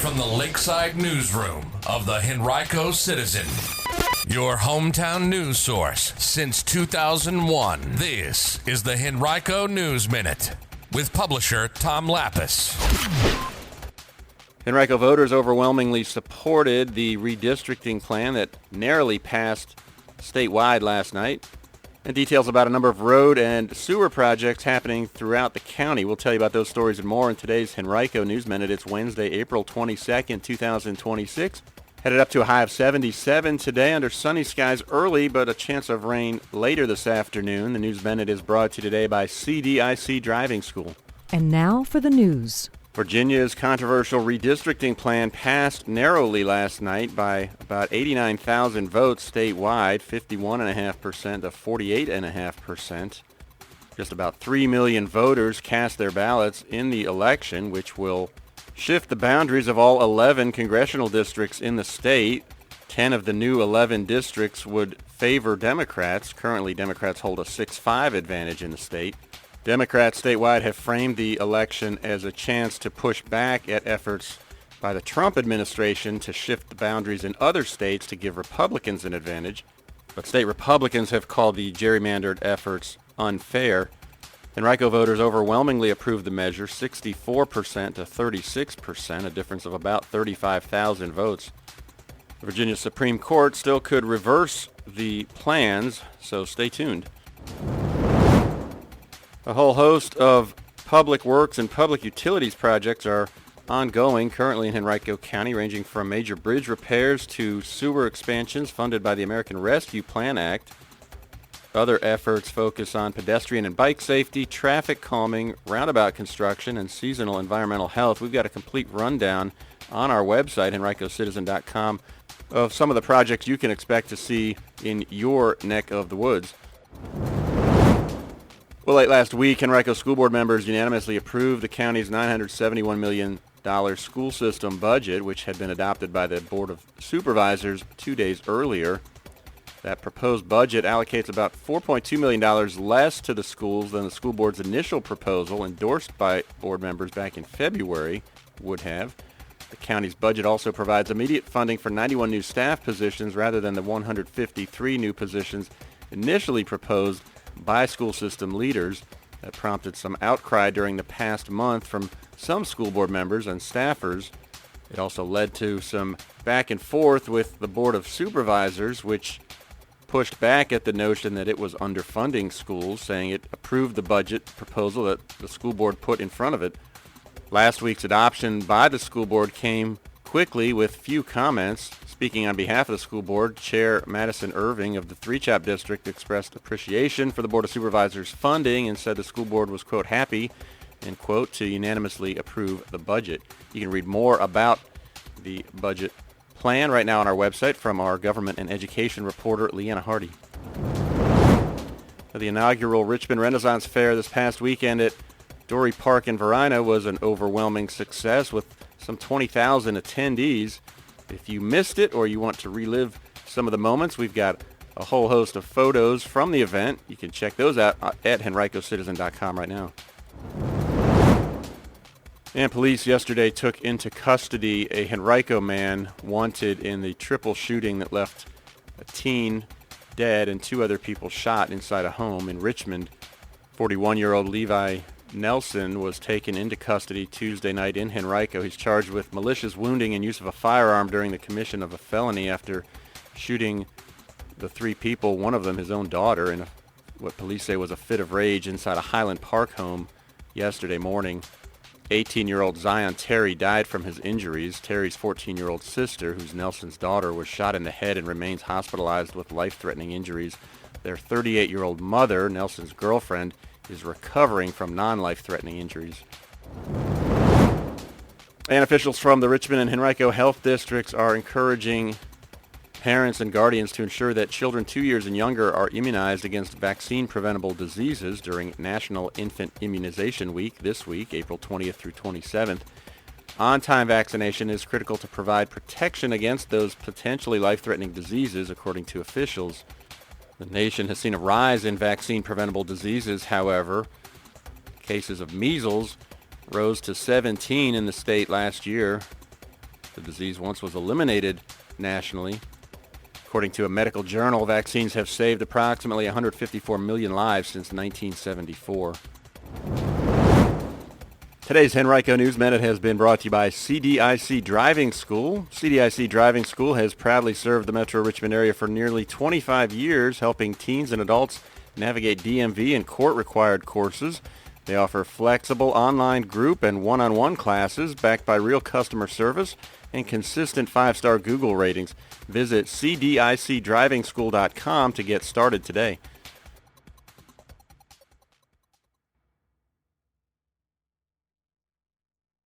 from the Lakeside Newsroom of the Henrico Citizen, your hometown news source since 2001. This is the Henrico News Minute with publisher Tom Lapis. Henrico voters overwhelmingly supported the redistricting plan that narrowly passed statewide last night. And details about a number of road and sewer projects happening throughout the county. We'll tell you about those stories and more in today's Henrico News Minute. It's Wednesday, April 22nd, 2026. Headed up to a high of 77 today under sunny skies early, but a chance of rain later this afternoon. The News Minute is brought to you today by CDIC Driving School. And now for the news. Virginia's controversial redistricting plan passed narrowly last night by about 89,000 votes statewide, 51.5% to 48.5%. Just about 3 million voters cast their ballots in the election, which will shift the boundaries of all 11 congressional districts in the state. 10 of the new 11 districts would favor Democrats. Currently, Democrats hold a 6-5 advantage in the state. Democrats statewide have framed the election as a chance to push back at efforts by the Trump administration to shift the boundaries in other states to give Republicans an advantage. But state Republicans have called the gerrymandered efforts unfair. Henrico voters overwhelmingly approved the measure, 64% to 36%, a difference of about 35,000 votes. The Virginia Supreme Court still could reverse the plans, so stay tuned. A whole host of public works and public utilities projects are ongoing currently in Henrico County, ranging from major bridge repairs to sewer expansions funded by the American Rescue Plan Act. Other efforts focus on pedestrian and bike safety, traffic calming, roundabout construction, and seasonal environmental health. We've got a complete rundown on our website, henricocitizen.com, of some of the projects you can expect to see in your neck of the woods. Well, late last week, Henrico School Board members unanimously approved the county's $971 million school system budget, which had been adopted by the Board of Supervisors 2 days earlier. That proposed budget allocates about $4.2 million less to the schools than the school board's initial proposal, endorsed by board members back in February, would have. The county's budget also provides immediate funding for 91 new staff positions rather than the 153 new positions initially proposed by school system leaders. That prompted some outcry during the past month from some school board members and staffers. It also led to some back and forth with the Board of Supervisors, which pushed back at the notion that it was underfunding schools, saying it approved the budget proposal that the school board put in front of it. Last week's adoption by the school board came quickly with few comments. Speaking on behalf of the school board, Chair Madison Irving of the Three Chop District expressed appreciation for the Board of Supervisors' funding and said the school board was, quote, happy, end quote, to unanimously approve the budget. You can read more about the budget plan right now on our website from our government and education reporter, Leanna Hardy. The inaugural Richmond Renaissance Fair this past weekend at Dory Park in Verina was an overwhelming success with some 20,000 attendees. If you missed it or you want to relive some of the moments, we've got a whole host of photos from the event. You can check those out at henricocitizen.com right now. And police yesterday took into custody a Henrico man wanted in the triple shooting that left a teen dead and 2 other people shot inside a home in Richmond. 41-year-old Levi Nelson was taken into custody Tuesday night in Henrico. He's charged with malicious wounding and use of a firearm during the commission of a felony after shooting the 3 people, one of them his own daughter, in what police say was a fit of rage inside a Highland Park home yesterday morning. 18-year-old Zion Terry died from his injuries. Terry's 14-year-old sister, who's Nelson's daughter, was shot in the head and remains hospitalized with life-threatening injuries. Their 38-year-old mother, Nelson's girlfriend, is recovering from non-life-threatening injuries. And officials from the Richmond and Henrico health districts are encouraging parents and guardians to ensure that children 2 years and younger are immunized against vaccine-preventable diseases during National Infant Immunization Week this week, April 20th through 27th. On-time vaccination is critical to provide protection against those potentially life-threatening diseases, according to officials. The nation has seen a rise in vaccine-preventable diseases, however. Cases of measles rose to 17 in the state last year. The disease once was eliminated nationally. According to a medical journal, vaccines have saved approximately 154 million lives since 1974. Today's Henrico News Minute has been brought to you by CDIC Driving School. CDIC Driving School has proudly served the Metro Richmond area for nearly 25 years, helping teens and adults navigate DMV and court-required courses. They offer flexible online group and one-on-one classes backed by real customer service and consistent 5-star Google ratings. Visit cdicdrivingschool.com to get started today.